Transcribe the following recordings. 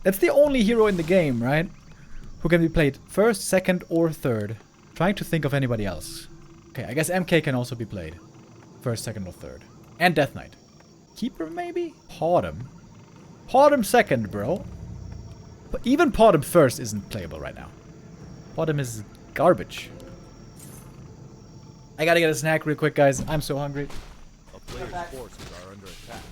That's the only hero in the game, right? Who can be played first, second, or third. Trying to think of anybody else. Okay, I guess MK can also be played. First, second, or third. And Death Knight. Keeper, maybe? Podem. Podem second, bro. But even Podem first isn't playable right now. Podem is garbage. I gotta get a snack real quick, guys. I'm so hungry. A player's forces are under attack.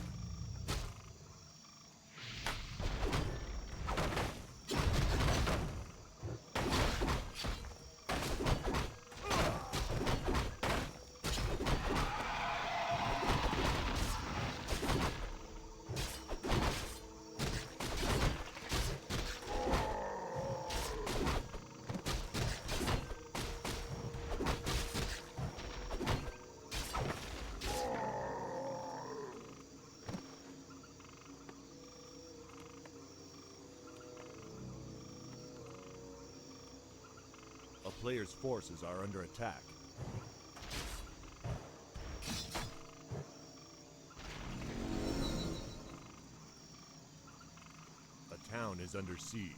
A player's forces are under attack. A town is under siege.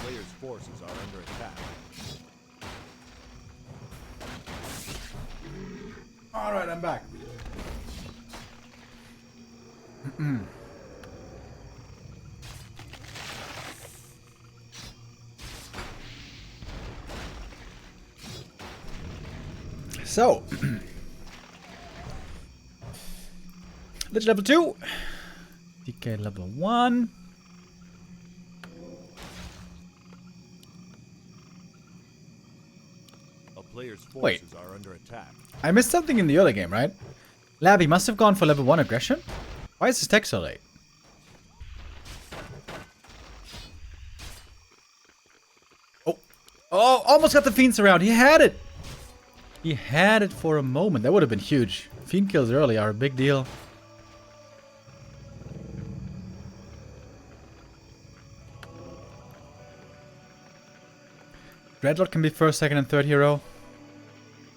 Player's forces are under attack. Alright, I'm back. So, Lich level 2, DK level 1. Player's forces are under attack. I missed something in the early game, right? Labby must have gone for level 1 aggression? Why is his tech so late? Oh, almost got the Fiends around. He had it. He had it for a moment. That would have been huge. Fiend kills early are a big deal. Dreadlord can be first, second, and third hero.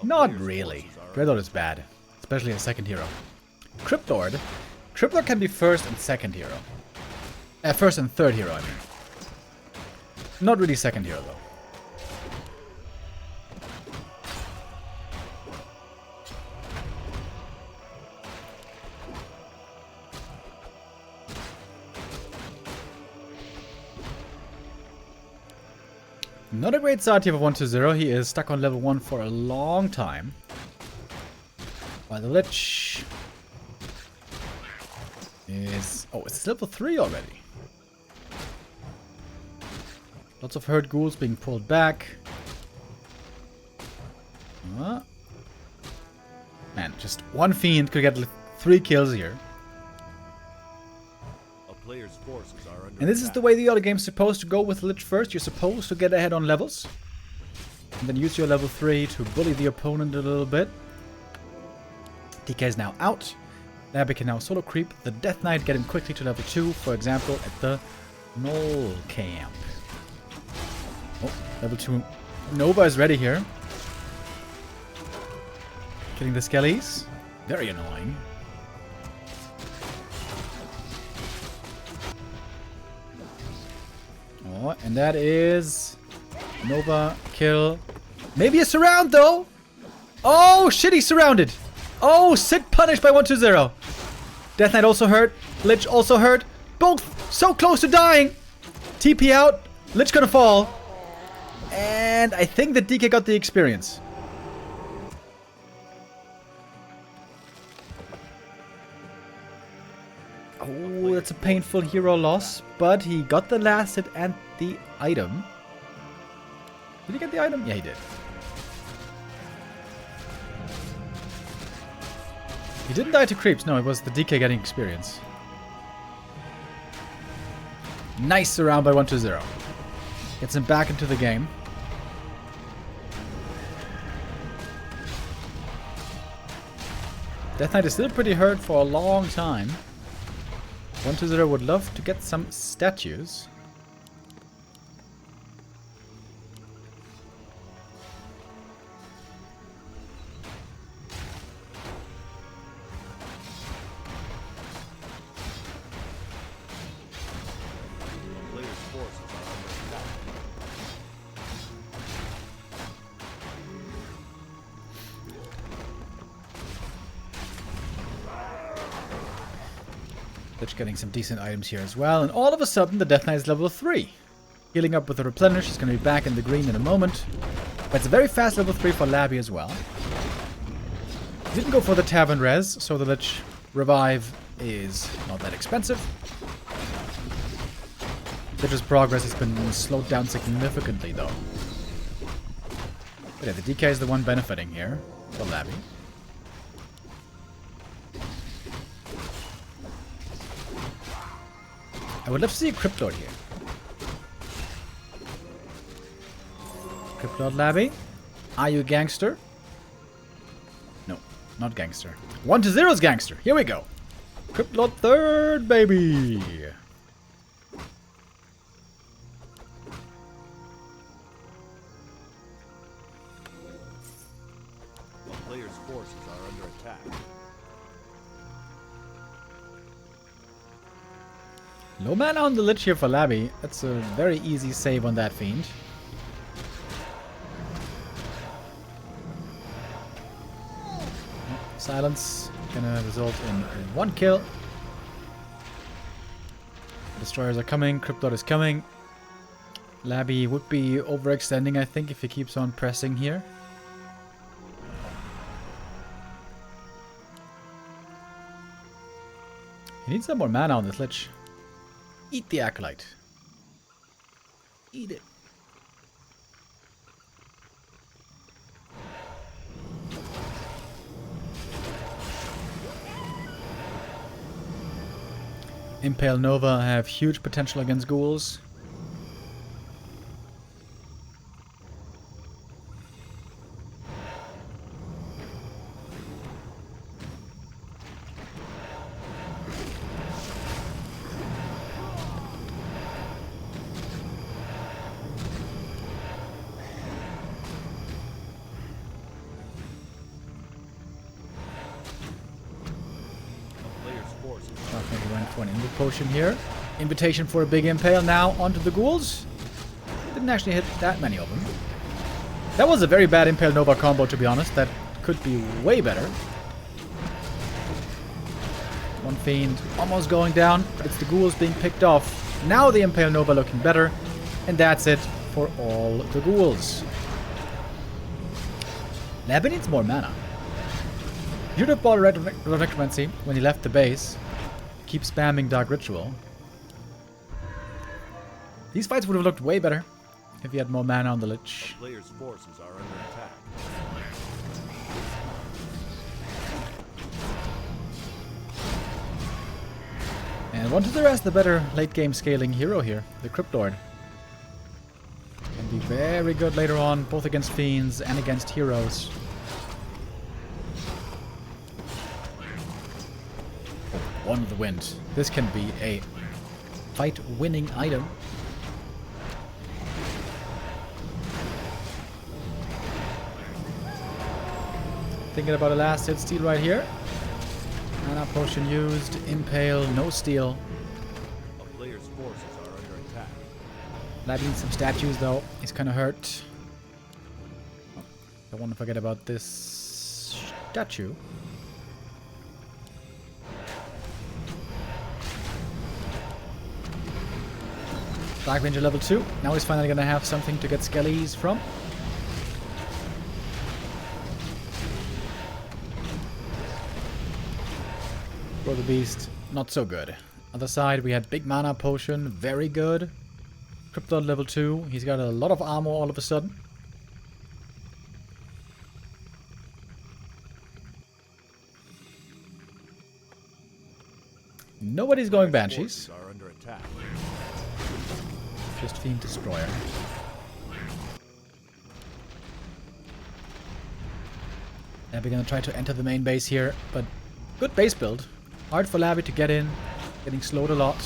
Not really. Dreadlord is bad, especially a second hero. Cryptlord can be first and second hero. First and third hero, I mean. Not really second hero, though. Not a great start here for 1-0. He is stuck on level 1 for a long time. While the Lich is... Oh, it's level 3 already. Lots of hurt ghouls being pulled back. Man, just one Fiend could get 3 kills here. Player's forces are under and this is the way the other game's supposed to go with Lich first. You're supposed to get ahead on levels. And then use your level 3 to bully the opponent a little bit. DK is now out. Labby can now solo creep the Death Knight, get him quickly to level 2, for example, at the Knoll camp. Oh, level 2 Nova is ready here. Killing the Skellies. Very annoying. Oh, and that is Nova kill. Maybe a surround though. Oh shit, he's surrounded. Oh, sick punish by 1-2-0. Death Knight also hurt. Lich also hurt. Both so close to dying. TP out. Lich gonna fall. And I think that DK got the experience. Oh, that's a painful hero loss, but he got the last hit and the item. Did he get the item? Yeah, he did. He didn't die to creeps. No, it was the DK getting experience. Nice surround by 1-0. Gets him back into the game. Death Knight is still pretty hurt for a long time. 1-0 would love to get some statues. Getting some decent items here as well. And all of a sudden, the Death Knight is level 3. Healing up with the replenish. He's going to be back in the green in a moment. But it's a very fast level 3 for Labby as well. Didn't go for the Tavern Res, so the Lich Revive is not that expensive. Lich's progress has been slowed down significantly, though. But yeah, the DK is the one benefiting here for Labby. I would love to see a Crypt Lord here. Crypt Lord Labby. Are you a gangster? No, not gangster. 1-0's gangster. Here we go. Crypt Lord third, baby. The player's forces are under attack. Low mana on the Lich here for Labby. That's a very easy save on that Fiend. Silence gonna result in 1 kill. Destroyers are coming. Crypt Lord is coming. Labby would be overextending, I think, if he keeps on pressing here. He needs some more mana on this Lich. Eat the Acolyte. Eat it. Impale Nova have huge potential against ghouls. Potion here. Invitation for a big impale now onto the ghouls. Didn't actually hit that many of them. That was a very bad Impale Nova combo, to be honest. That could be way better. One Fiend almost going down, but it's the ghouls being picked off. Now the Impale Nova looking better. And that's it for all the ghouls. Labby needs more mana. He should have bought a Red Necromancy when he left the base. Keep spamming Dark Ritual. These fights would have looked way better if he had more mana on the Lich. The player's forces are under attack. And 1-0 has the better late game scaling hero here, the Crypt Lord. Can be very good later on, both against Fiends and against heroes. One of the wind. This can be a fight-winning item. Thinking about a last hit steal right here. Mana potion used. Impale, no steal. A player's forces are under attack. Labby needs some statues though. He's kind of hurt. Oh, don't want to forget about this statue. Dark Ranger level 2. Now he's finally gonna have something to get skellies from. For the beast, not so good. Other side, we had big mana potion, very good. Cryptod level 2, he's got a lot of armor all of a sudden. Nobody's going Banshees. Are under attack. Just Fiend Destroyer. And we're gonna try to enter the main base here, but good base build. Hard for Labby to get in, getting slowed a lot.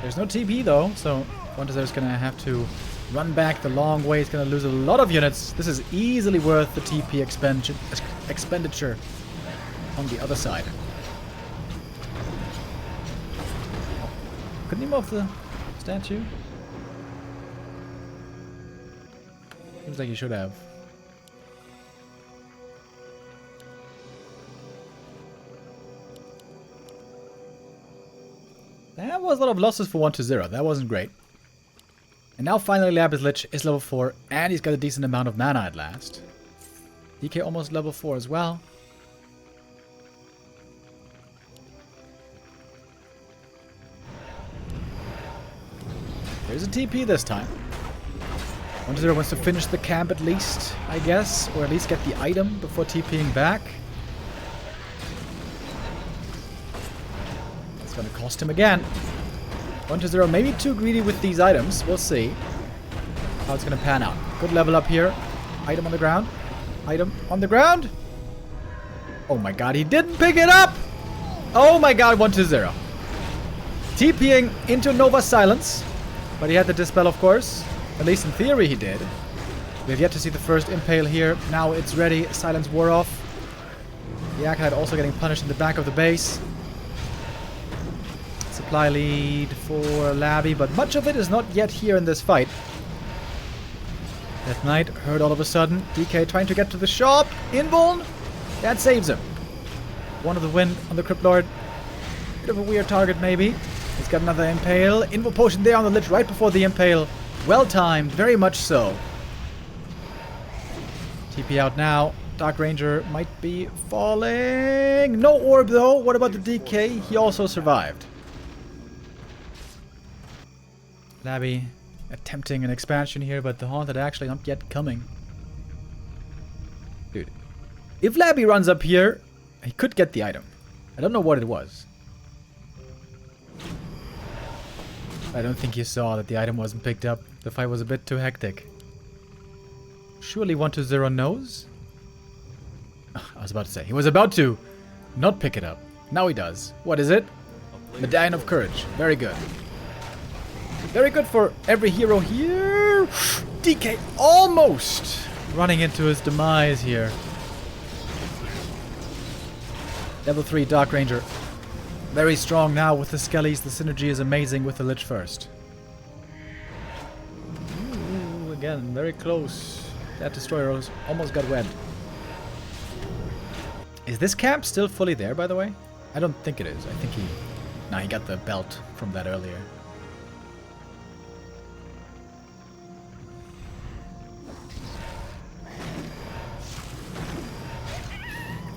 There's no TP though, so Quantizer's gonna have to run back the long way. He's gonna lose a lot of units. This is easily worth the TP expenditure on the other side. Oh, couldn't he move the statue? Seems like he should have. That was a lot of losses for 1-0. That wasn't great. And now finally Lapis Lich is level 4 and he's got a decent amount of mana at last. DK almost level 4 as well. There's a TP this time. 1-0 wants to finish the camp at least, I guess. Or at least get the item before TPing back. It's going to cost him again. 1-0 maybe too greedy with these items. We'll see how it's going to pan out. Good level up here. Item on the ground. Item on the ground. Oh my god, he didn't pick it up! Oh my god, 1-0. TPing into Nova Silence. But he had the Dispel, of course. At least in theory he did. We have yet to see the first Impale here. Now it's ready. Silence wore off. The Acolyte also getting punished in the back of the base. Supply lead for Labby, but much of it is not yet here in this fight. Death Knight heard all of a sudden. DK trying to get to the shop. Invuln. That saves him. One of the win on the Crypt Lord. Bit of a weird target maybe. He's got another Impale. Invul Potion there on the Lich right before the Impale. Well timed, very much so. TP out now. Dark Ranger might be falling. No orb though. What about the DK? He also survived. Labby attempting an expansion here, but the Haunted actually not yet coming. Dude. If Labby runs up here, he could get the item. I don't know what it was. I don't think you saw that the item wasn't picked up. The fight was a bit too hectic. Surely 1-0 knows? I was about to say. He was about to not pick it up. Now he does. What is it? Medallion of Courage. Very good. Very good for every hero here. DK almost running into his demise here. Level 3 Dark Ranger. Very strong now with the Skellies. The synergy is amazing with the Lich first. Ooh, again, very close. That Destroyer almost got webbed. Is this camp still fully there, by the way? I don't think it is. I think he... Nah, he got the belt from that earlier.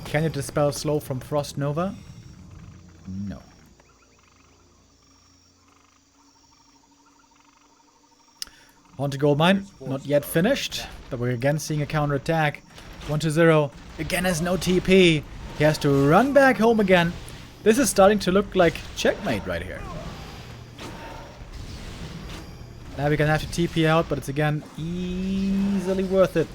Can you dispel slow from Frost Nova? No. Haunted Goldmine, not yet finished, but we're again seeing a counterattack. 1-0, again has no TP. He has to run back home again. This is starting to look like checkmate right here. Now we're gonna have to TP out, but it's again easily worth it.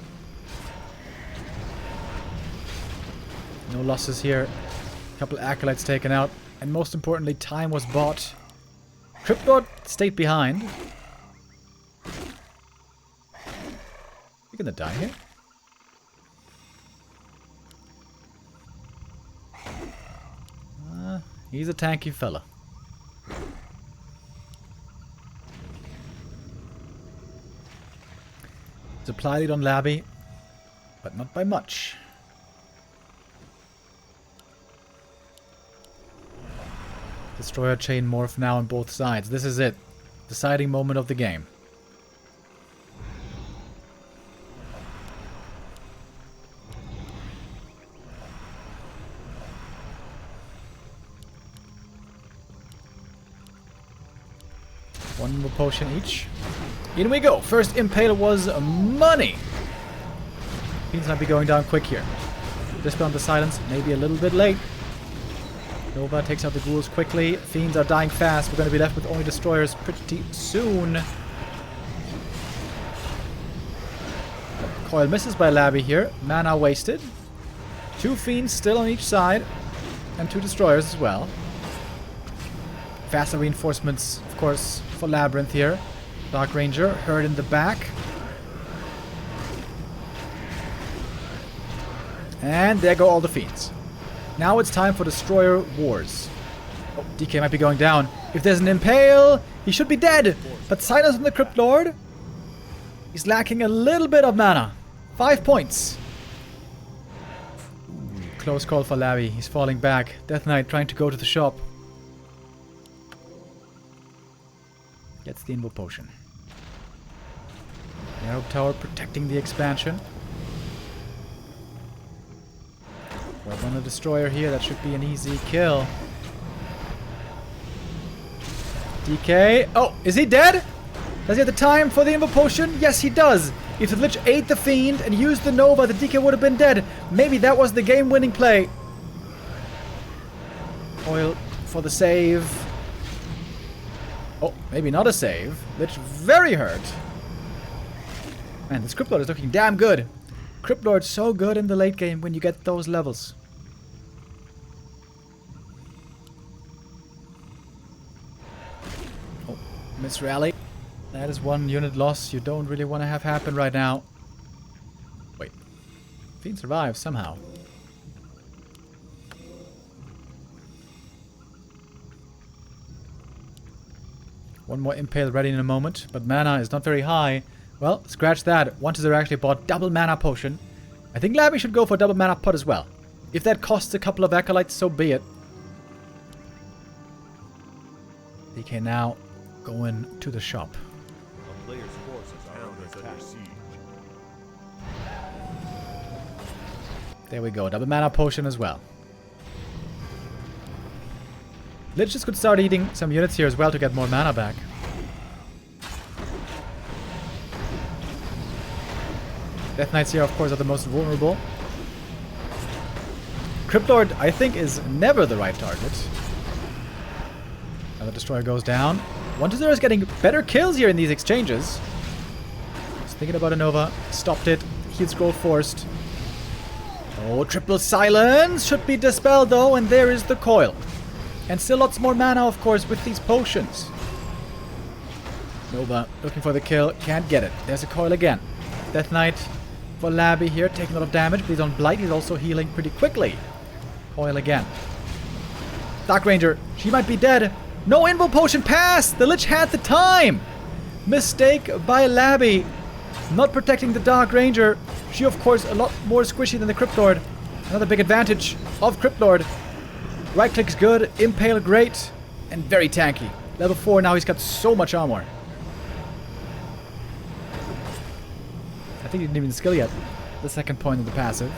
No losses here. A couple Acolytes taken out. And most importantly, time was bought. Crypt Lord stayed behind. You gonna die here? He's a tanky fella. Supply lead on Labby, but not by much. Destroyer chain morph now on both sides. This is it. Deciding moment of the game. One more potion each. In we go. First impale was money. Fiends might be going down quick here. Dispel on the silence. Maybe a little bit late. Nova takes out the ghouls quickly. Fiends are dying fast. We're going to be left with only destroyers pretty soon. Coil misses by Labby here. Mana wasted. 2 fiends still on each side. And 2 destroyers as well. Faster reinforcements, of course, for LabyRinth here. Dark Ranger, herd in the back. And there go all the fiends. Now it's time for Destroyer Wars. Oh, DK might be going down. If there's an Impale, he should be dead. But silence on the Crypt Lord. He's lacking a little bit of mana. 5 points. Close call for Labby. He's falling back. Death Knight trying to go to the shop. Gets the Invo Potion. Narrow Tower protecting the expansion. We're on a Destroyer here. That should be an easy kill. DK. Oh, is he dead? Does he have the time for the Invo Potion? Yes, he does. If the Lich ate the Fiend and used the Nova, the DK would have been dead. Maybe that was the game-winning play. Oil for the save. Oh, maybe not a save. Lich very hurt. Man, this Crypt Lord is looking damn good. Crypt Lord's so good in the late game when you get those levels. Oh, miss rally. That is 1 unit loss you don't really want to have happen right now. Wait. Fiend survives somehow. One more Impale ready in a moment, but mana is not very high. Well, scratch that. 1-0 actually bought double mana potion. I think Labby should go for double mana pot as well. If that costs a couple of acolytes, so be it. DK now going to the shop. A player's forces are under siege. There we go. Double mana potion as well. Liches could start eating some units here as well to get more mana back. Death Knights here, of course, are the most vulnerable. Crypt Lord, I think, is never the right target. Another Destroyer goes down. 1-0 is getting better kills here in these exchanges. Just thinking about a Nova. Stopped it. Heal Scroll forced. Oh, triple silence! Should be dispelled though, and there is the coil. And still lots more mana, of course, with these potions. Nova looking for the kill. Can't get it. There's a coil again. Death Knight for Labby here, taking a lot of damage, but he's on Blight. He's also healing pretty quickly. Coil again. Dark Ranger. She might be dead. No Invo Potion passed! The Lich had the time! Mistake by Labby. Not protecting the Dark Ranger. She, of course, a lot more squishy than the Crypt Lord. Another big advantage of Crypt Lord. Right click's good, Impale great, and very tanky. Level 4 now, he's got so much armor. I think he didn't even skill yet. The second point of the passive.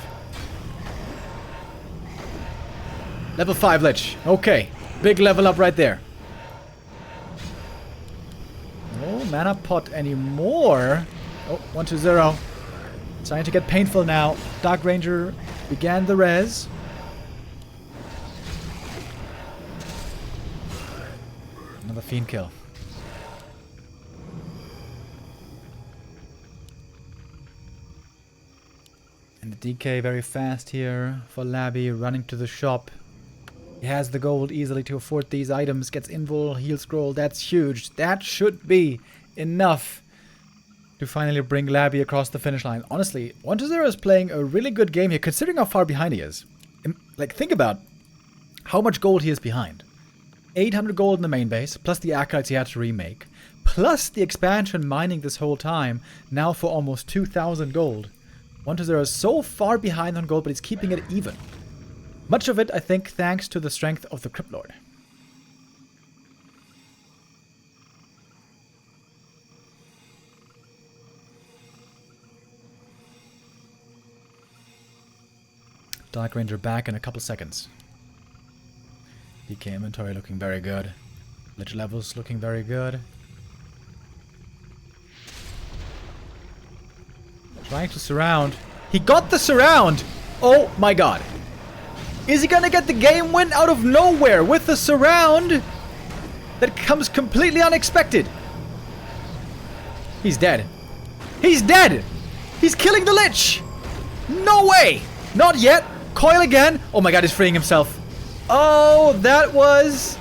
Level 5 Lich. Okay, big level up right there. No mana pot anymore. Oh, 1-0. Starting to get painful now. Dark Ranger began the res. Another Fiend kill. And the DK very fast here for Labby, running to the shop. He has the gold easily to afford these items. Gets Invul, Heal Scroll. That's huge. That should be enough to finally bring Labby across the finish line. Honestly, 1-0 is playing a really good game here, considering how far behind he is. Like, think about how much gold he is behind. 800 gold in the main base, plus the acolytes he had to remake, plus the expansion mining this whole time, now for almost 2,000 gold. 1-0 is so far behind on gold, but he's keeping it even. Much of it, I think, thanks to the strength of the Crypt Lord. Dark Ranger back in a couple seconds. DK inventory looking very good. Lich levels looking very good. Trying to surround. He got the surround! Oh my god. Is he gonna get the game win out of nowhere with the surround that comes completely unexpected? He's dead. He's dead! He's killing the Lich! No way! Not yet. Coil again. Oh my god, he's freeing himself. Oh, that was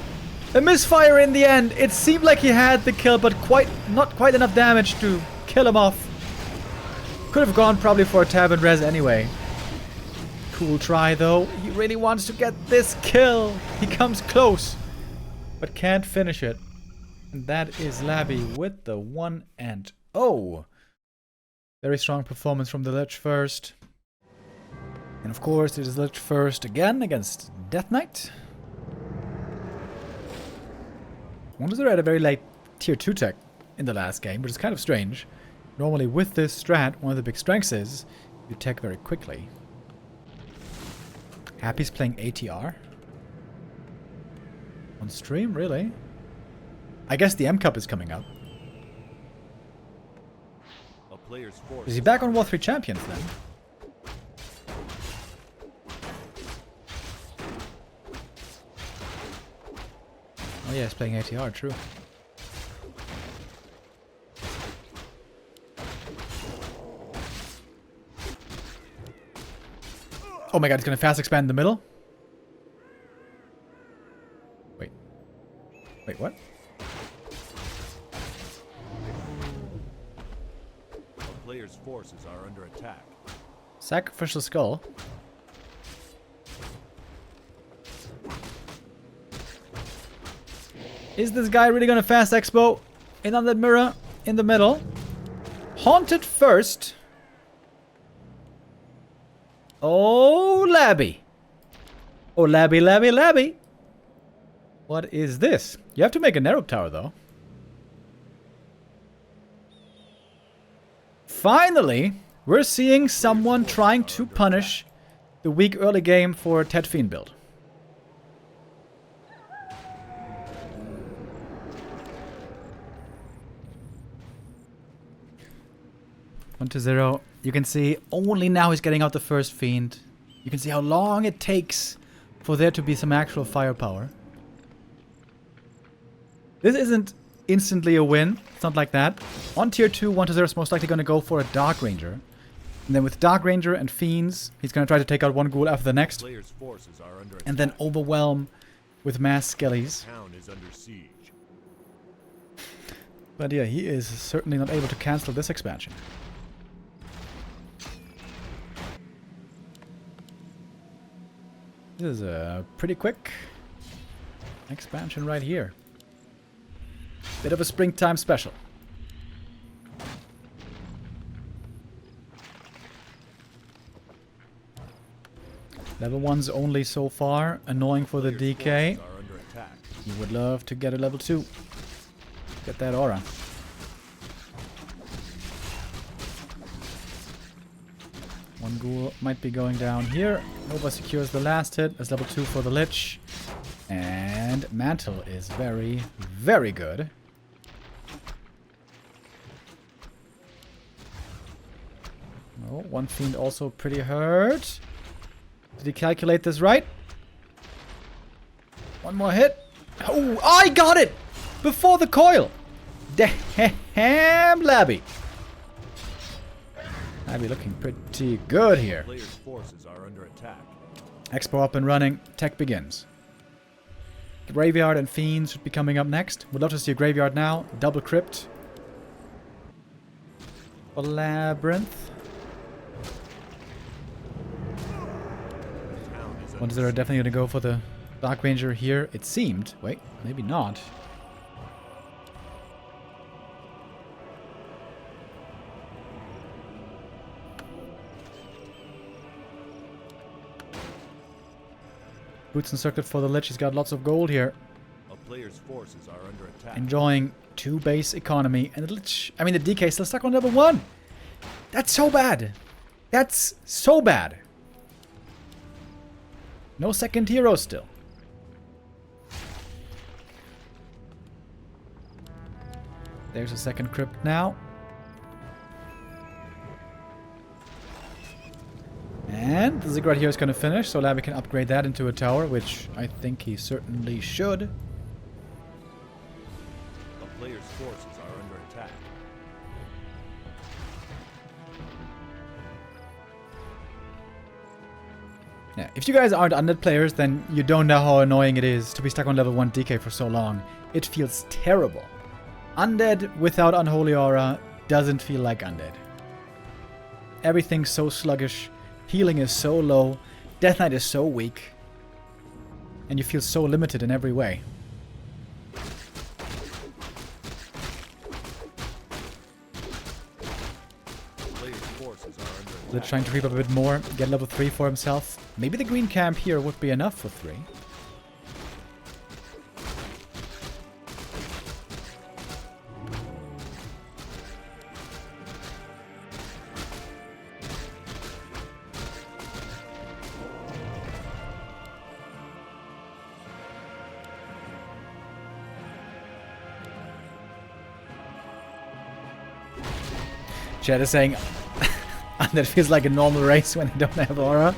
a misfire in the end. It seemed like he had the kill, but not quite enough damage to kill him off. Could have gone probably for a tab and res anyway. Cool try though. He really wants to get this kill. He comes close, but can't finish it. And that is Labby with the 1-0. Very strong performance from the Lich first. And of course it is Lich first again against Death Knight. Wonder had a very late tier 2 tech in the last game, which is kind of strange. Normally with this strat, one of the big strengths is you tech very quickly. Happy's playing ATR. On stream, really? I guess the M Cup is coming up. Is he back on Warcraft Champions then? Oh yeah, he's playing ATR, true. Oh my god, it's gonna fast expand in the middle? Wait. Wait, what? A player's forces are under attack. Sacrificial Skull. Is this guy really gonna fast expo in on that mirror in the middle? Haunted first. Oh, Labby. Oh, Labby, Labby, Labby. What is this? You have to make a Nerub Tower, though. Finally, we're seeing someone trying to punish the weak early game for Ted Fiend build. One to 0. You can see only now he's getting out the first Fiend. You can see how long it takes for there to be some actual firepower. This isn't instantly a win. It's not like that. On tier 2, 1 to 0 is most likely going to go for a Dark Ranger. And then with Dark Ranger and Fiends, he's going to try to take out one ghoul after the next. And then overwhelm with mass skellies. But yeah, he is certainly not able to cancel this expansion. This is a pretty quick expansion right here. Bit of a springtime special. Level 1's only so far. Annoying for the DK. You would love to get a level 2. Get that aura. One ghoul might be going down here. Nova secures the last hit. That's level 2 for the Lich. And Mantle is very, very good. Oh, one Fiend also pretty hurt. Did he calculate this right? One more hit. Oh, I got it! Before the coil! Damn, Labby. Labby looking pretty good here. Player's forces are under attack. Expo up and running. Tech begins. Graveyard and Fiends should be coming up next. Would love to see a Graveyard now. Double Crypt. LabyRinth. 1-0 definitely going to go for the Dark Ranger here. It seemed. Wait, maybe not. Boots and Circuit for the Lich. He's got lots of gold here. A player's forces are under attack. Enjoying 2 base economy. And the Lich, I mean the DK still stuck on level 1. That's so bad. That's so bad. No second hero still. There's a second crypt now. And the ziggurat here is going to finish, so Labby can upgrade that into a tower, which I think he certainly should. A player's forces are under attack. Yeah, if you guys aren't undead players, then you don't know how annoying it is to be stuck on level 1 DK for so long. It feels terrible. Undead without Unholy Aura doesn't feel like undead. Everything's so sluggish. Healing is so low, Death Knight is so weak, and you feel so limited in every way. Lich trying to creep up a bit more, get level 3 for himself. Maybe the green camp here would be enough for 3. Chad is saying that feels like a normal race when they don't have aura.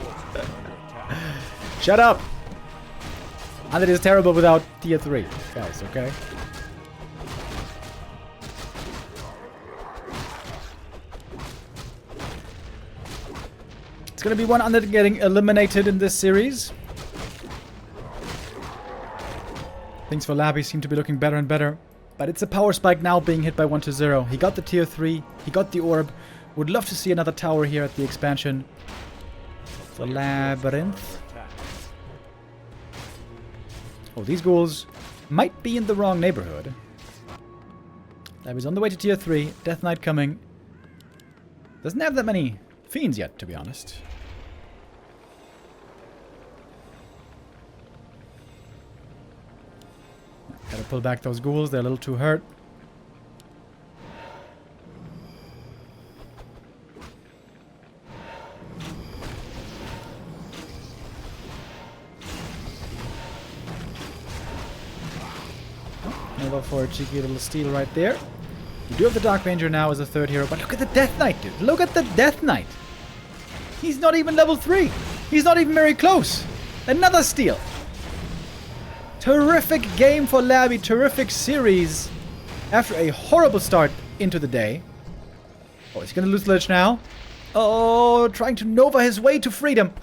Shut up! Undead is terrible without tier 3, guys, okay? It's gonna be one Undead getting eliminated in this series. Things for Labby seem to be looking better and better. But it's a power spike now being hit by 1-0. He got the tier 3. He got the orb. Would love to see another tower here at the expansion. For LabyRinth. Oh, these ghouls might be in the wrong neighborhood. Labby's on the way to tier 3. Death Knight coming. Doesn't have that many fiends yet, to be honest. Gotta pull back those ghouls, they're a little too hurt. Nova for a cheeky little steal right there. You do have the Dark Ranger now as a third hero, but look at the Death Knight, dude. Look at the Death Knight. He's not even level 3. He's not even very close. Another steal. Terrific game for Labby, terrific series after a horrible start into the day. Oh, he's gonna lose Lich now. Oh, trying to Nova his way to freedom.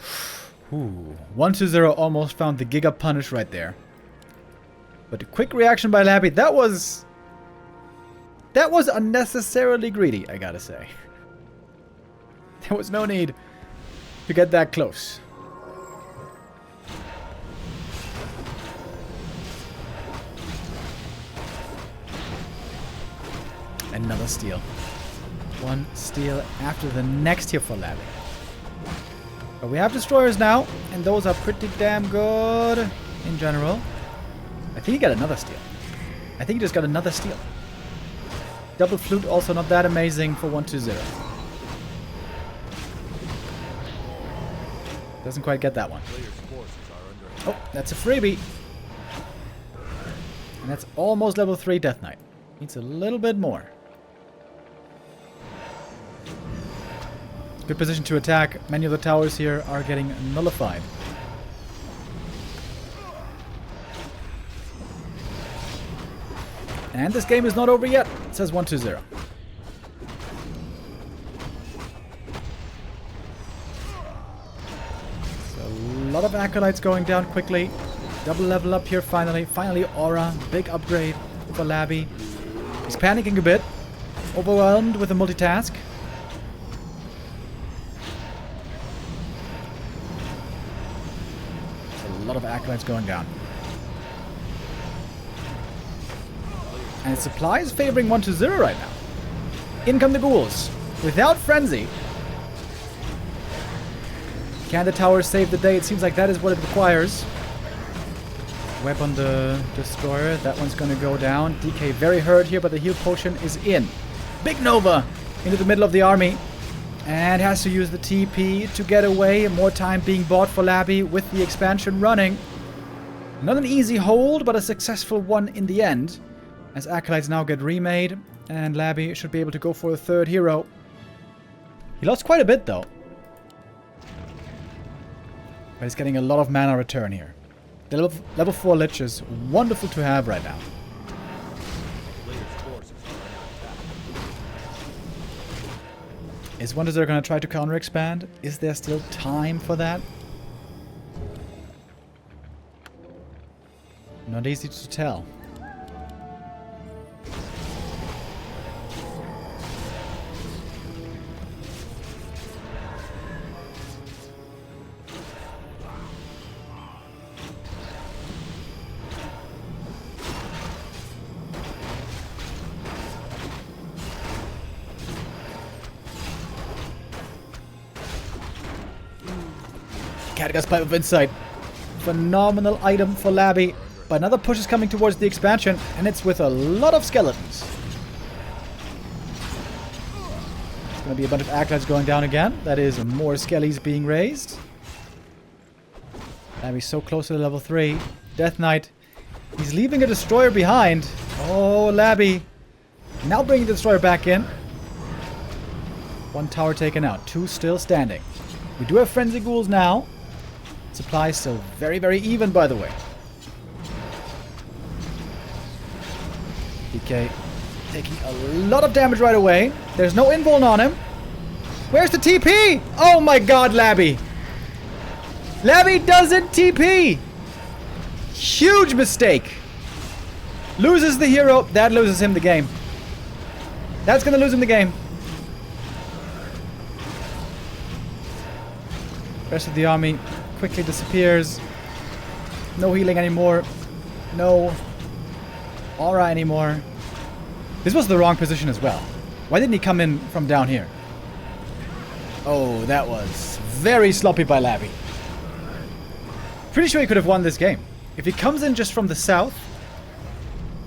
Ooh, 1-0 almost found the Giga Punish right there. But a quick reaction by Labby, that was unnecessarily greedy, I gotta say. There was no need to get that close. Another steal. One steal after the next here for Labby. But we have destroyers now, and those are pretty damn good in general. I think he got another steal. I think he just got another steal. Double flute also not that amazing for 1-0. Doesn't quite get that one. Oh, that's a freebie. And that's almost level 3 Death Knight. Needs a little bit more. Good position to attack. Many of the towers here are getting nullified. And this game is not over yet. It says 1-0. So a lot of acolytes going down quickly. Double level up here finally. Finally aura. Big upgrade for Labby. He's panicking a bit. Overwhelmed with the multitask. A lot of acolytes going down. And supply is favoring 1-0 right now. In come the ghouls. Without frenzy. Can the tower save the day? It seems like that is what it requires. Web on the destroyer. That one's gonna go down. DK very hurt here, but the heal potion is in. Big Nova into the middle of the army. And has to use the TP to get away. More time being bought for Labby with the expansion running. Not an easy hold, but a successful one in the end. As Acolytes now get remade. And Labby should be able to go for a third hero. He lost quite a bit though. But he's getting a lot of mana return here. The level 4 Lich is wonderful to have right now. Is Wonders going to try to counter expand? Is there still time for that? Not easy to tell. Catgus Pipe of Insight. Phenomenal item for Labby. But another push is coming towards the expansion, and it's with a lot of skeletons. It's going to be a bunch of Acolytes going down again. That is more skellies being raised. Labby's so close to the level 3. Death Knight. He's leaving a Destroyer behind. Oh, Labby. Now bringing the Destroyer back in. One tower taken out. 2 still standing. We do have Frenzy Ghouls now. Supply still very, very even, by the way. DK taking a lot of damage right away. There's no invuln on him. Where's the TP? Oh my god, Labby. Labby doesn't TP. Huge mistake. Loses the hero. That loses him the game. That's going to lose him the game. Rest of the army quickly disappears. No healing anymore. No aura anymore. This was the wrong position as well. Why didn't he come in from down here? Oh, that was very sloppy by Labby. Pretty sure he could have won this game. If he comes in just from the south,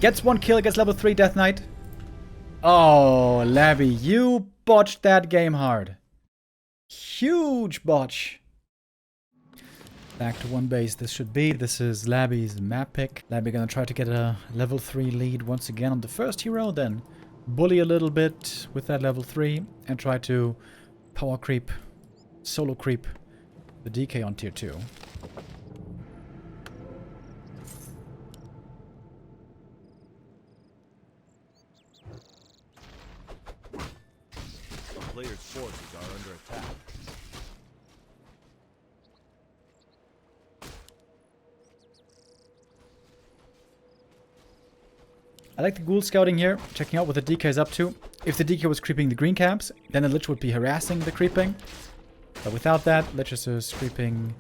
gets 1 kill against level 3 Death Knight. Oh, Labby, you botched that game hard. Huge botch. Back to 1 base this should be. This is Labby's map pick. Labby gonna try to get a level 3 lead once again on the first hero, then bully a little bit with that level 3 and try to power creep, solo creep the DK on tier 2. The player's forces are under attack. I like the ghoul scouting here, checking out what the DK is up to. If the DK was creeping the green camps, then the Lich would be harassing the creeping. But without that, Lich is just creeping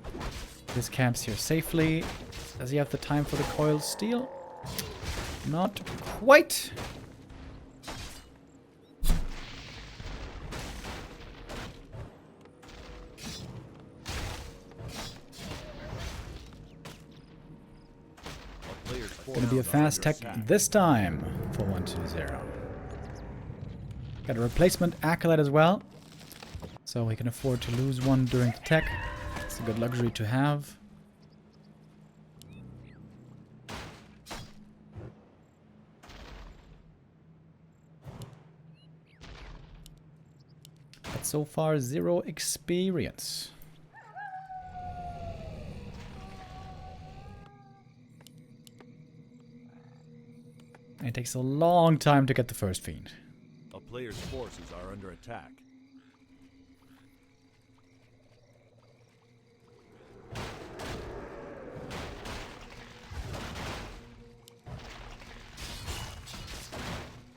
his camps here safely. Does he have the time for the coil steal? Not quite. Gonna be a fast tech this time for 1-2-0. Got a replacement Acolyte as well, so we can afford to lose one during the tech. It's a good luxury to have. But so far, 0 experience. It takes a long time to get the first Fiend. A player's forces are under attack.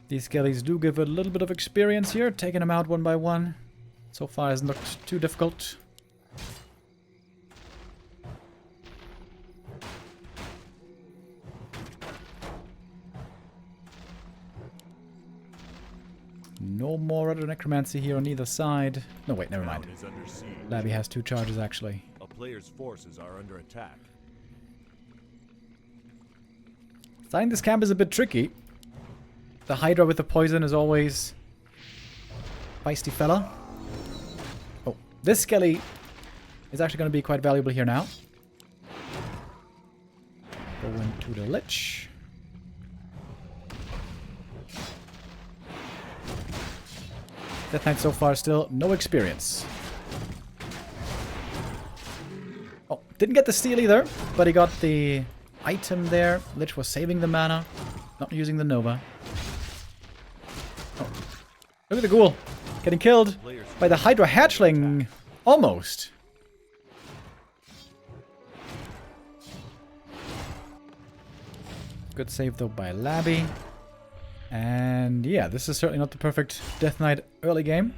These skellies do give a little bit of experience here, taking them out one by one. So far hasn't looked too difficult. No more other necromancy here on either side. No, wait, never mind. Labby has 2 charges, actually. A player's forces are under attack. Starting this camp is a bit tricky. The Hydra with the poison is always feisty fella. This Skelly is actually going to be quite valuable here now. Go into the Lich. Death Knight so far still no experience. Oh, didn't get the steal either, but he got the item there. Lich was saving the mana, not using the Nova. Oh, look at the ghoul getting killed by the Hydra Hatchling. Almost. Good save though by Labby. And yeah, this is certainly not the perfect Death Knight early game.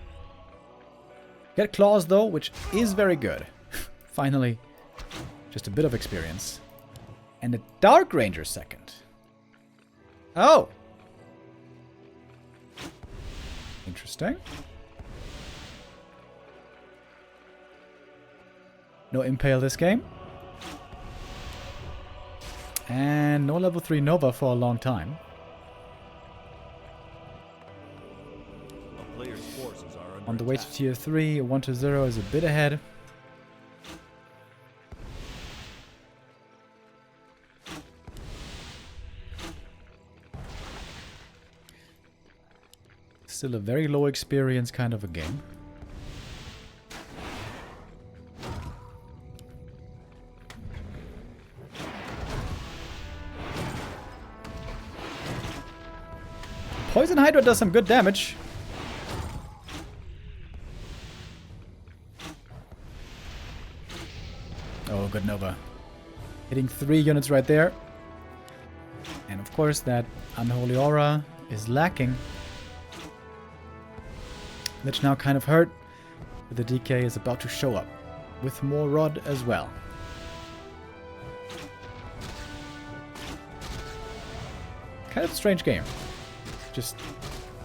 Get Claws though, which is very good. Finally, just a bit of experience. And a Dark Ranger second. Oh! Interesting. No Impale this game. And no level 3 Nova for a long time. On the way to tier 3, a 1-0 is a bit ahead. Still a very low experience kind of a game. Poison Hydra does some good damage. Oh, good Nova. Hitting 3 units right there. And of course that Unholy Aura is lacking. Lich now kind of hurt, but the DK is about to show up. With more Rod as well. Kind of a strange game. Just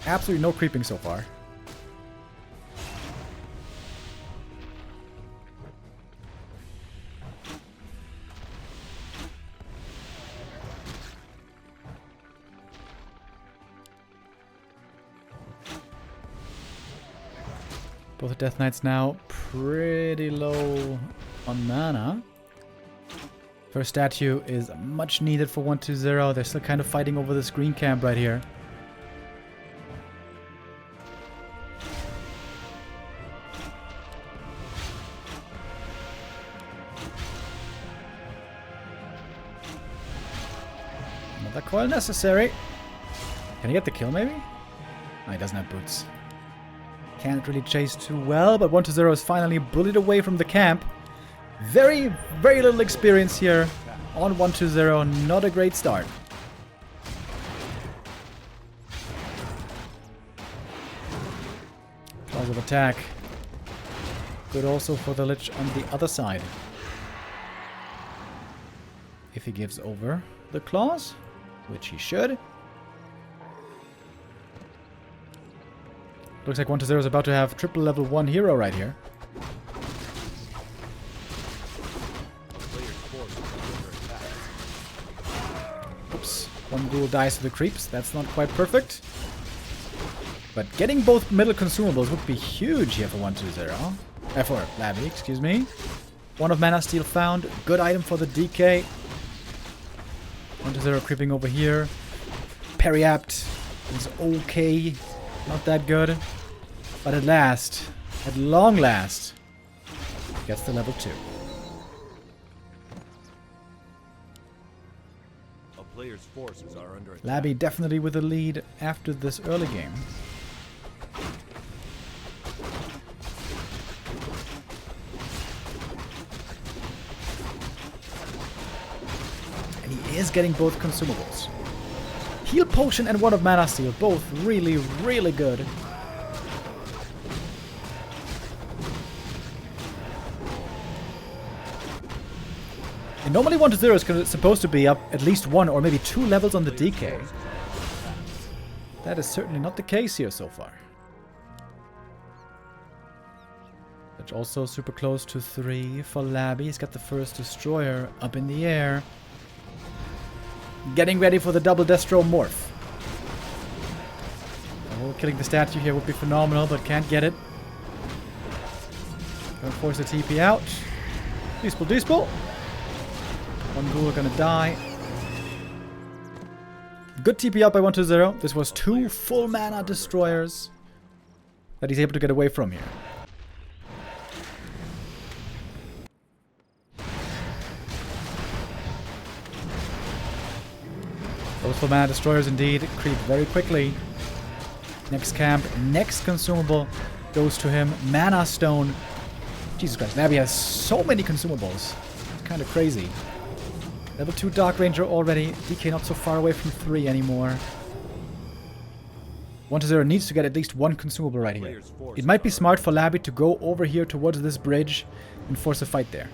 absolutely no creeping so far. Both the Death Knights now pretty low on mana. First statue is much needed for 1-2-0. They're still kind of fighting over this green camp right here. Another coil necessary. Can he get the kill maybe? No, he doesn't have boots. Can't really chase too well, but 1-0 is finally bullied away from the camp. Very, very little experience here on 1-2-0. Not a great start. Claws of attack. Good also for the Lich on the other side. If he gives over the claws, which he should. Looks like 1-0 is about to have triple level 1 hero right here. Oops. One ghoul dies to the creeps. That's not quite perfect. But getting both middle consumables would be huge here for 1-2-0. For Labby, excuse me. 1 of Mana Steel found. Good item for the DK. 1-0 creeping over here. Periapt is okay. Not that good. But at last, at long last, gets to level 2. A player's forces are under attack. Labby definitely with the lead after this early game. And he is getting both consumables. Heal Potion and 1 of Mana Steel, both really, really good. And normally 1-0 is supposed to be up at least 1 or maybe 2 levels on the DK. That is certainly not the case here so far. Which also super close to 3 for Labby. He's got the first Destroyer up in the air. Getting ready for the double Destro morph. Oh, killing the statue here would be phenomenal, but can't get it. Gonna force the TP out. Dispel. One ghoul gonna die. Good TP out by 1-0. This was 2 full mana destroyers that he's able to get away from here. Those full mana destroyers indeed creep very quickly. Next camp, next consumable goes to him. Mana Stone. Jesus Christ, Labby has so many consumables. It's kind of crazy. Level 2 Dark Ranger already. DK not so far away from 3 anymore. 1-0 needs to get at least 1 consumable right here. It might be smart for Labby to go over here towards this bridge and force a fight there.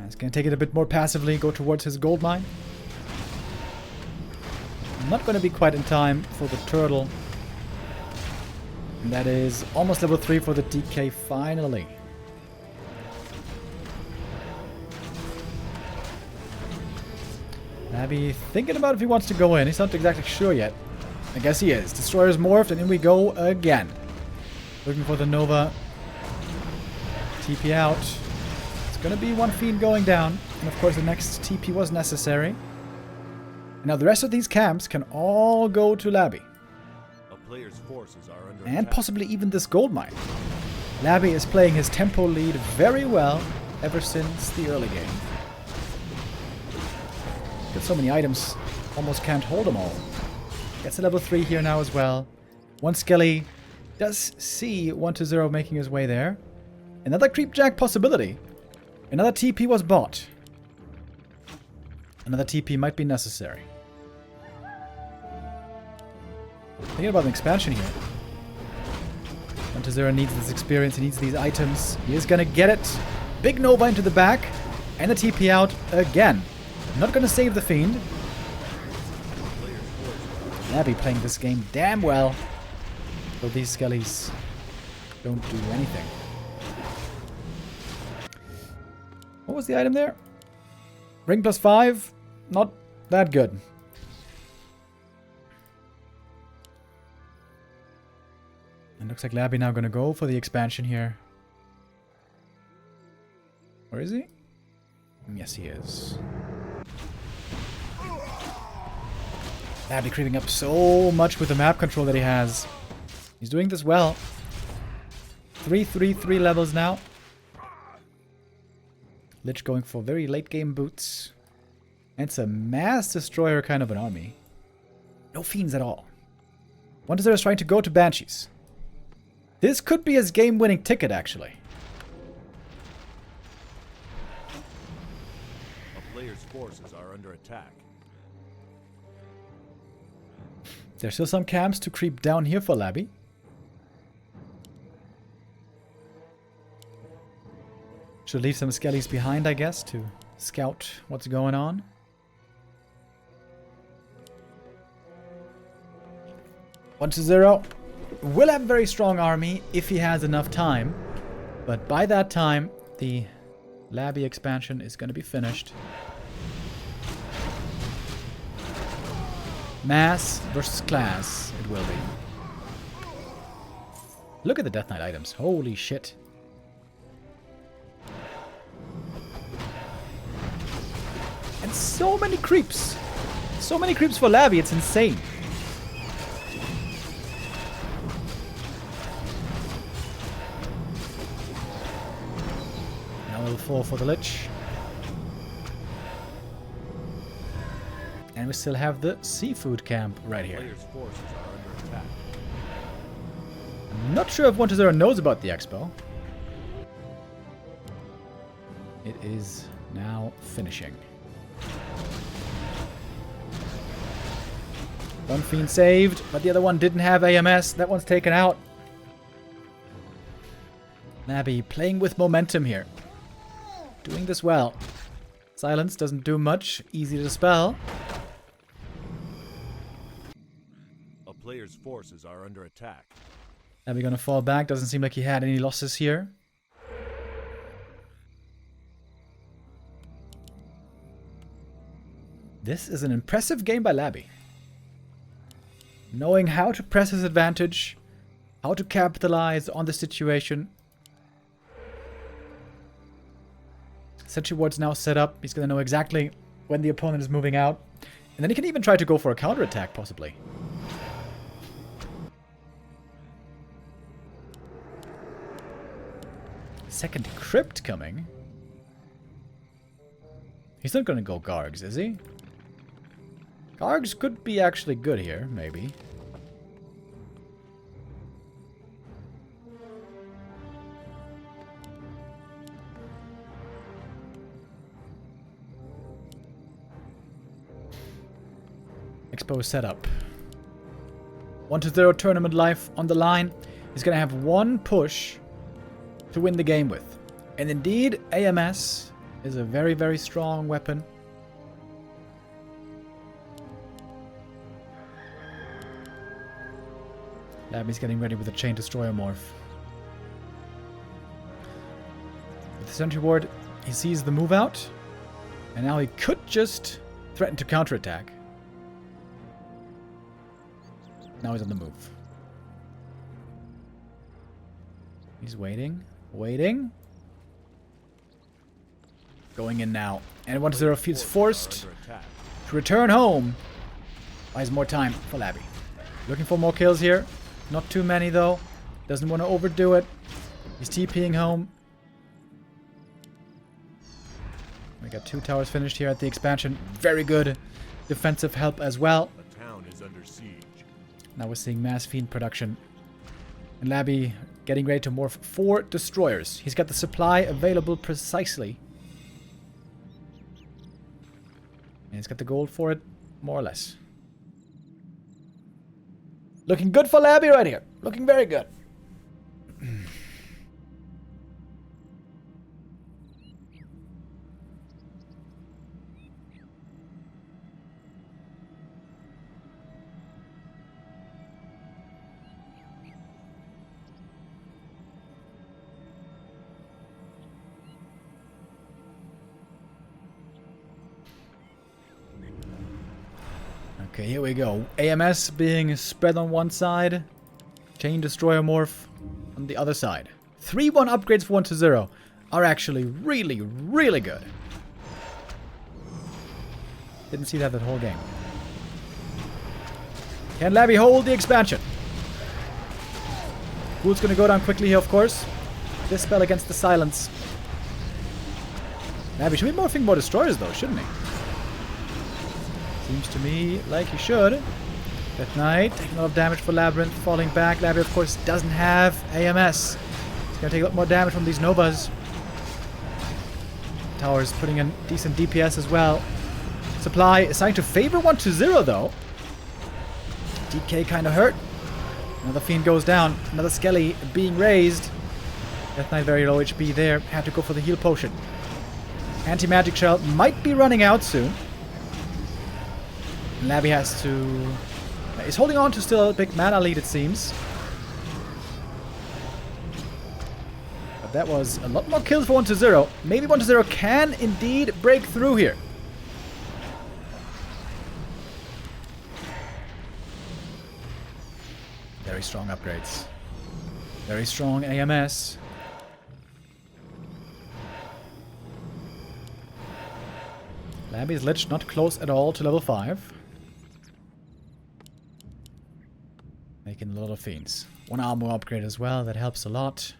He's going to take it a bit more passively, go towards his gold mine. Not going to be quite in time for the turtle. And that is almost level 3 for the DK finally. Labby thinking about if he wants to go in. He's not exactly sure yet. I guess he is. Destroyer's morphed and in we go again. Looking for the Nova. TP out. Gonna be one fiend going down, and of course the next TP was necessary. Now the rest of these camps can all go to Labby. A player's forces are under And attack. possibly even this gold mine. Labby is playing his tempo lead very well ever since the early game. Got so many items, almost can't hold them all. Gets a level 3 here now as well. One Skelly does see 1-0 making his way there. Another creepjack possibility. Another TP was bought. Another TP might be necessary. Thinking about an expansion here. 1-0 needs this experience, he needs these items. He is gonna get it. Big Nova into the back. And the TP out again. Not gonna save the Fiend. Labby playing this game damn well. Though these Skellies don't do anything. What was the item there? Ring +5. Not that good. It looks like Labby now going to go for the expansion here. Where is he? Yes, he is. Labby creeping up so much with the map control that he has. He's doing this well. 3 levels now. Lich going for very late game boots. And it's a mass destroyer kind of an army. No fiends at all. 1-0 is trying to go to Banshees. This could be his game-winning ticket, actually. A player's forces are under attack. There's still some camps to creep down here for Labby. Should leave some Skellies behind, I guess, to scout what's going on. One to 0. Will have a very strong army if he has enough time. But by that time, the Labby expansion is going to be finished. Mass versus class, it will be. Look at the Death Knight items. Holy shit. And so many creeps. So many creeps for Labby, it's insane. Now level 4 for the Lich. And we still have the seafood camp right here. Player's forces are under attack. I'm not sure if 1-0 knows about the expo. It is now finishing. One Fiend saved, but the other one didn't have AMS. That one's taken out. Labby playing with momentum here. Doing this well. Silence doesn't do much. Easy to dispel. A player's forces are under attack. Labby gonna fall back. Doesn't seem like he had any losses here. This is an impressive game by Labby. Knowing how to press his advantage, how to capitalize on the situation. Sentry ward's now set up. He's going to know exactly when the opponent is moving out. And then he can even try to go for a counterattack, possibly. Second crypt coming. He's not going to go Gargs, is he? Gargs could be actually good here, maybe. Expo setup. 1-0 tournament life on the line. He's going to have one push to win the game with. And indeed, AMS is a very, very strong weapon. Labby's getting ready with a Chain Destroyer morph. With the Sentry Ward, he sees the move out. And now he could just threaten to counterattack. Now he's on the move. He's waiting. Waiting. Going in now. And 1-0 feels forced to return home. Buys more time for Labby. Looking for more kills here. Not too many though. Doesn't want to overdo it. He's TPing home. We got 2 towers finished here at the expansion. Very good defensive help as well. The town is under siege. Now we're seeing mass fiend production. And Labby getting ready to morph 4 destroyers. He's got the supply available precisely. And he's got the gold for it, more or less. Looking good for Labby right here. Looking very good. Okay, here we go. AMS being spread on one side. Chain Destroyer morph on the other side. 3-1 upgrades for 1-0 are actually really, really good. Didn't see that whole game. Can Labby hold the expansion? Ghoul's gonna go down quickly here, of course. This spell against the silence. Labby should be morphing more destroyers though, shouldn't he? Seems to me like he should. That Knight taking a lot of damage for LabyRinth, falling back. Labby, of course, doesn't have AMS. He's going to take a lot more damage from these Novas. Towers putting in decent DPS as well. Supply is starting to favor 1-0 though. DK kind of hurt. Another Fiend goes down. Another Skelly being raised. Death Knight very low HP there. Had to go for the heal potion. Anti-magic shell might be running out soon. Labby has to... He's holding on to still a big mana lead, it seems. But that was a lot more kills for 1-0. Maybe 1-0 can indeed break through here. Very strong upgrades. Very strong AMS. Labby's Lich not close at all to level 5. Making a lot of fiends. 1 armor upgrade as well, that helps a lot.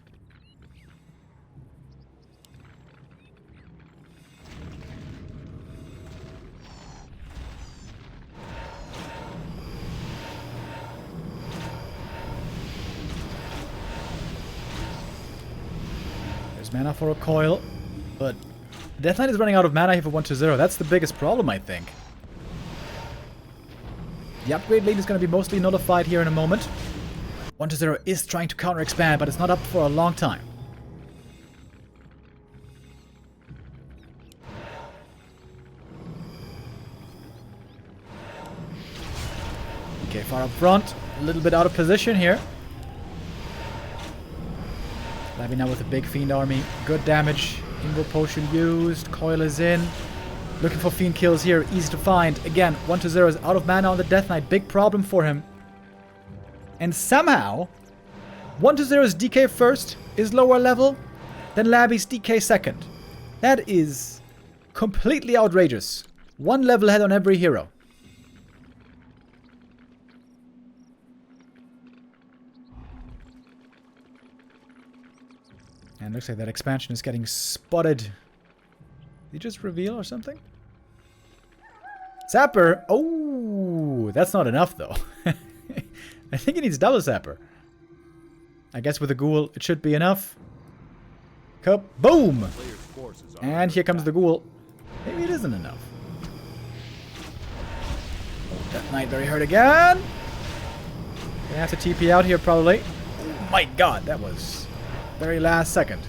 There's mana for a coil, but Death Knight is running out of mana here for 1-0. That's the biggest problem, I think. The upgrade lead is going to be mostly nullified here in a moment. 1-0 is trying to counter-expand, but it's not up for a long time. Okay, far up front. A little bit out of position here. Labby now with a big Fiend army. Good damage. Invo potion used. Coil is in. Looking for Fiend kills here. Easy to find. Again, 120 is out of mana on the Death Knight. Big problem for him. And somehow, 120's DK first is lower level than Labby's DK second. That is completely outrageous. One level ahead on every hero. And looks like that expansion is getting spotted. Did he just reveal or something? Sapper! Oh, that's not enough though. I think he needs double Sapper. I guess with the ghoul, it should be enough. Boom! And here comes the ghoul. Maybe it isn't enough. That Knight very hurt again. Gonna have to TP out here probably. Oh my god, that was very last second.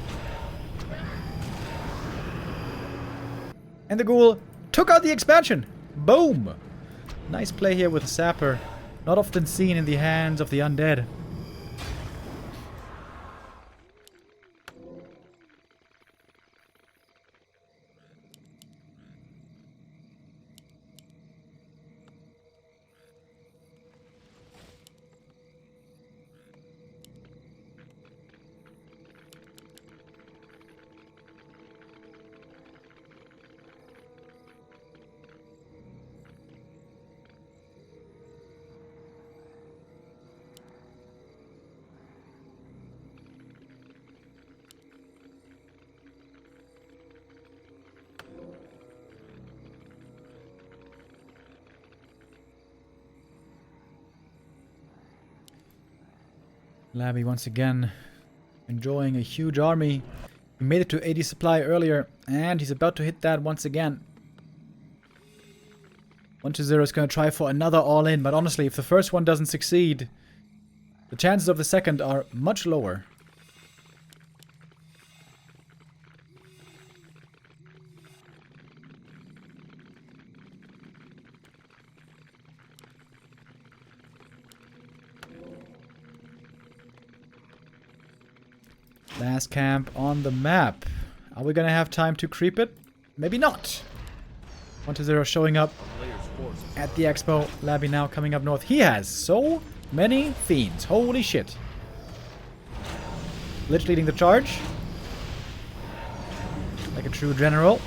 And the ghoul took out the expansion. Boom! Nice play here with the Sapper. Not often seen in the hands of the undead. Labby once again enjoying a huge army. He made it to 80 supply earlier, and he's about to hit that once again. 120 is going to try for another all-in, but honestly, if the first one doesn't succeed, the chances of the second are much lower. Last camp on the map. Are we gonna have time to creep it? Maybe not. 120 showing up at the expo. Labby now coming up north. He has so many fiends. Holy shit. Lich leading the charge. Like a true general.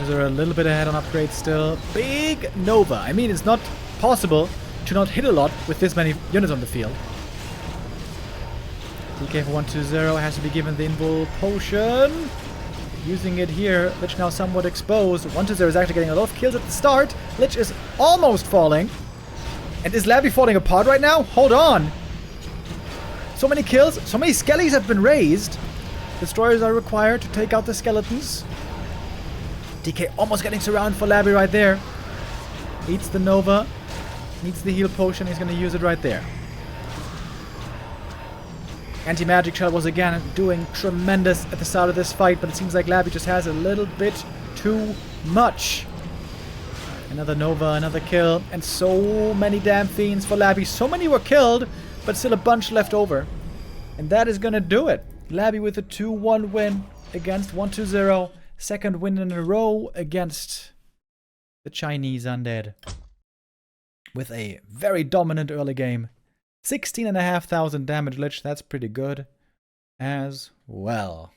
Are a little bit ahead on upgrades still. Big Nova. I mean, it's not possible to not hit a lot with this many units on the field. DK for 120 has to be given the invul potion. Using it here. Lich now somewhat exposed. 120 is actually getting a lot of kills at the start. Lich is almost falling. And is Labby falling apart right now? Hold on. So many kills. So many skellies have been raised. Destroyers are required to take out the skeletons. DK almost getting surrounded for Labby right there. Eats the Nova. Needs the heal potion. He's going to use it right there. Anti-magic shell was again doing tremendous at the start of this fight, but it seems like Labby just has a little bit too much. Another Nova, another kill, and so many damn fiends for Labby. So many were killed, but still a bunch left over. And that is going to do it. Labby with a 2-1 win against 120. Second win in a row against the Chinese undead. With a very dominant early game. 16,500 damage Lich, that's pretty good as well.